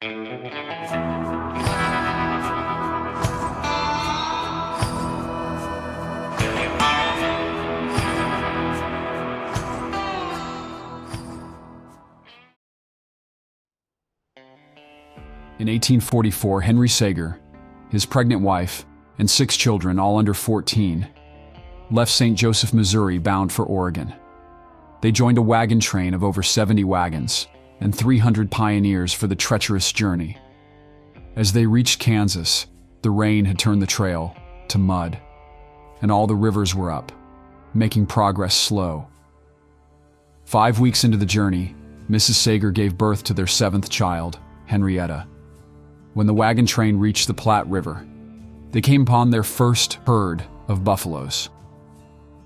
In 1844, Henry Sager, his pregnant wife, and 6 children, all under 14, left St. Joseph, Missouri, bound for Oregon. They joined a wagon train of over 70 wagons and 300 pioneers for the treacherous journey. As they reached Kansas, the rain had turned the trail to mud, and all the rivers were up, making progress slow. 5 weeks into the journey, Mrs. Sager gave birth to their 7th child, Henrietta. When the wagon train reached the Platte River, they came upon their first herd of buffaloes.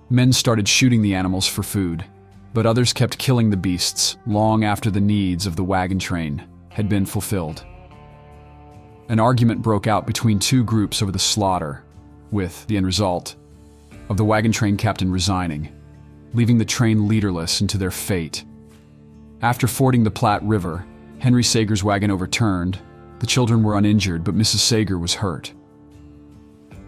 Men started shooting the animals for food, but others kept killing the beasts long after the needs of the wagon train had been fulfilled. An argument broke out between 2 groups over the slaughter, with the end result of the wagon train captain resigning, leaving the train leaderless into their fate. After fording the Platte River, Henry Sager's wagon overturned. The children were uninjured, but Mrs. Sager was hurt.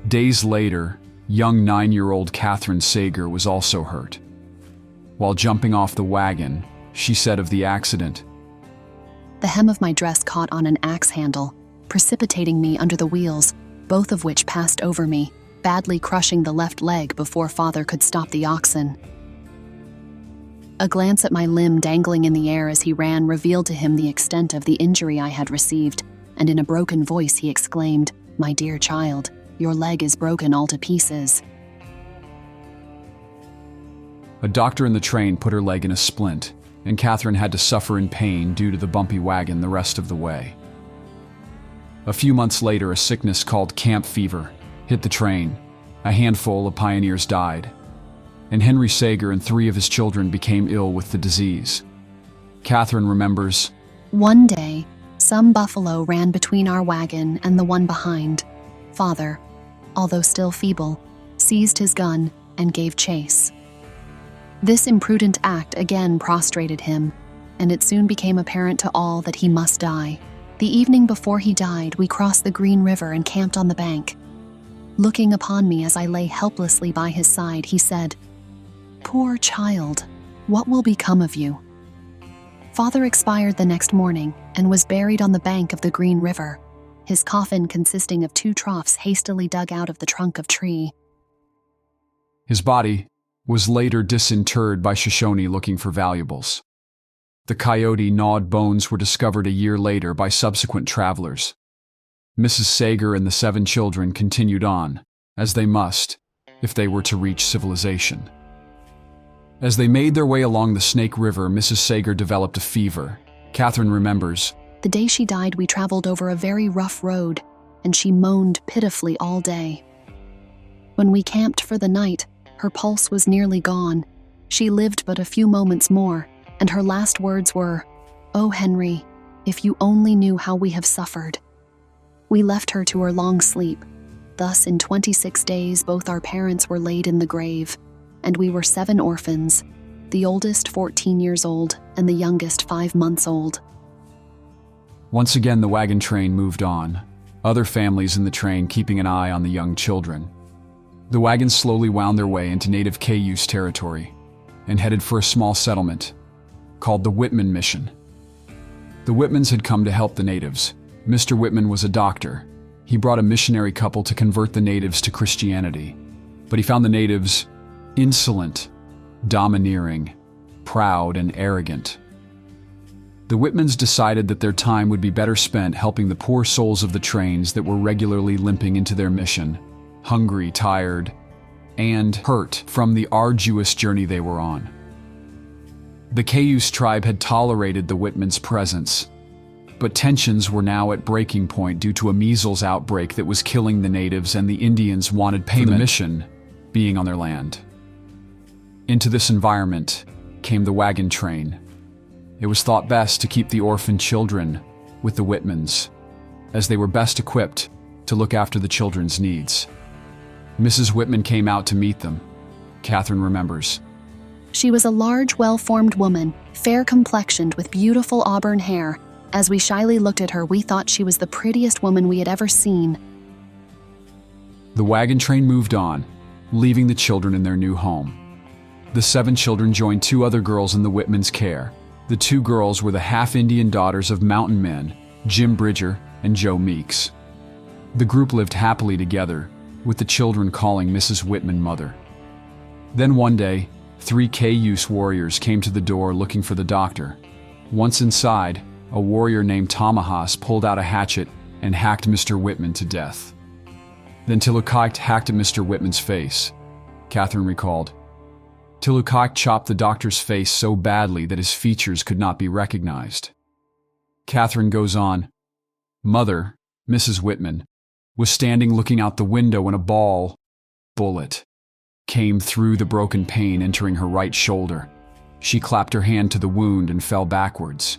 Days later, young 9-year-old Catherine Sager was also hurt. While jumping off the wagon, she said of the accident, "The hem of my dress caught on an axe handle, precipitating me under the wheels, both of which passed over me, badly crushing the left leg before Father could stop the oxen." A glance at my limb dangling in the air as he ran revealed to him the extent of the injury I had received, and in a broken voice he exclaimed, "My dear child, your leg is broken all to pieces." A doctor in the train put her leg in a splint, and Catherine had to suffer in pain due to the bumpy wagon the rest of the way. A few months later, a sickness called camp fever hit the train. A handful of pioneers died, and Henry Sager and 3 of his children became ill with the disease. Catherine remembers, "One day, some buffalo ran between our wagon and the one behind. Father, although still feeble, seized his gun and gave chase. This imprudent act again prostrated him, and it soon became apparent to all that he must die. The evening before he died, we crossed the Green River and camped on the bank. Looking upon me as I lay helplessly by his side, he said, 'Poor child, what will become of you?' Father expired the next morning and was buried on the bank of the Green River, his coffin consisting of 2 troughs hastily dug out of the trunk of tree." His body was later disinterred by Shoshone looking for valuables. The coyote-gnawed bones were discovered a year later by subsequent travelers. Mrs. Sager and the 7 children continued on, as they must, if they were to reach civilization. As they made their way along the Snake River, Mrs. Sager developed a fever. Catherine remembers, "The day she died, we traveled over a very rough road, and she moaned pitifully all day. When we camped for the night, her pulse was nearly gone. She lived but a few moments more, and her last words were, 'Oh, Henry, if you only knew how we have suffered.' We left her to her long sleep. Thus, in 26 days, both our parents were laid in the grave, and we were 7 orphans, the oldest 14 years old and the youngest 5 months old." Once again, the wagon train moved on, other families in the train keeping an eye on the young children. The wagons slowly wound their way into native Cayuse territory and headed for a small settlement called the Whitman Mission. The Whitmans had come to help the natives. Mr. Whitman was a doctor. He brought a missionary couple to convert the natives to Christianity, but he found the natives insolent, domineering, proud, and arrogant. The Whitmans decided that their time would be better spent helping the poor souls of the trains that were regularly limping into their mission, hungry, tired, and hurt from the arduous journey they were on. The Cayuse tribe had tolerated the Whitmans' presence, but tensions were now at breaking point due to a measles outbreak that was killing the natives, and the Indians wanted payment for the mission being on their land. Into this environment came the wagon train. It was thought best to keep the orphan children with the Whitmans, as they were best equipped to look after the children's needs. Mrs. Whitman came out to meet them. Catherine remembers, She was a large, well-formed woman, fair-complexioned with beautiful auburn hair, As we shyly looked at her, we thought she was the prettiest woman we had ever seen. The wagon train moved on, leaving the children in their new home. The 7 children joined 2 other girls in the Whitmans' care. The 2 girls were the half-Indian daughters of mountain men, Jim Bridger and Joe Meeks. The group lived happily together, with the children calling Mrs. Whitman mother. Then one day, 3 Cayuse warriors came to the door looking for the doctor. Once inside, a warrior named Tamahas pulled out a hatchet and hacked Mr. Whitman to death. Then Tilukait hacked at Mr. Whitman's face, Catherine recalled. Tilukait chopped the doctor's face so badly that his features could not be recognized. Catherine goes on, Mother, Mrs. Whitman, was standing looking out the window when a bullet came through the broken pane, entering her right shoulder. She clapped her hand to the wound and fell backwards.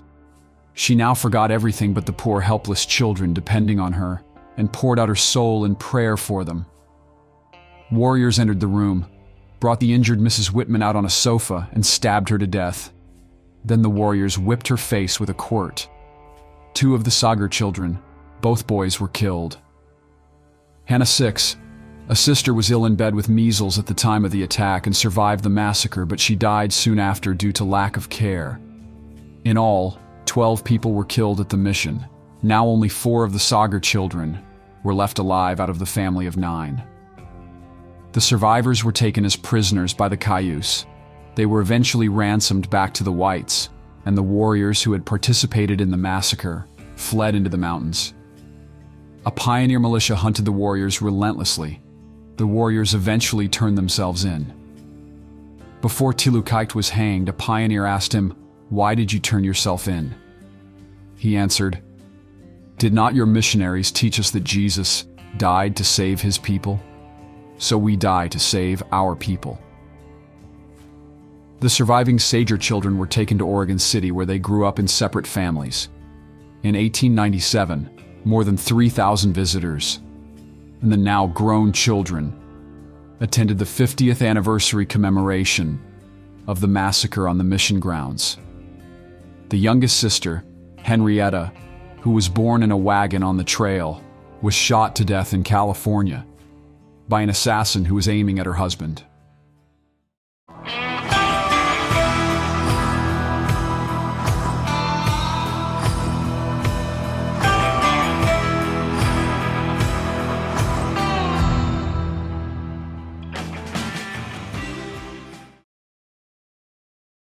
She now forgot everything but the poor helpless children depending on her, and poured out her soul in prayer for them. Warriors entered the room, brought the injured Mrs. Whitman out on a sofa, and stabbed her to death. Then the warriors whipped her face with a quirt. 2 of the Sagar children, both boys, were killed. Hannah 6, a sister, was ill in bed with measles at the time of the attack and survived the massacre, but she died soon after due to lack of care. In all, 12 people were killed at the mission. Now only 4 of the Sagar children were left alive out of the family of 9. The survivors were taken as prisoners by the Cayuse. They were eventually ransomed back to the whites, and the warriors who had participated in the massacre fled into the mountains. A pioneer militia hunted the warriors relentlessly. The warriors eventually turned themselves in. Before Tilukait was hanged, a pioneer asked him, "Why did you turn yourself in?" He answered, "Did not your missionaries teach us that Jesus died to save his people? So we die to save our people." The surviving Sagar children were taken to Oregon City, where they grew up in separate families. In 1897, more than 3,000 visitors, and the now grown children, attended the 50th anniversary commemoration of the massacre on the mission grounds. The youngest sister, Henrietta, who was born in a wagon on the trail, was shot to death in California by an assassin who was aiming at her husband.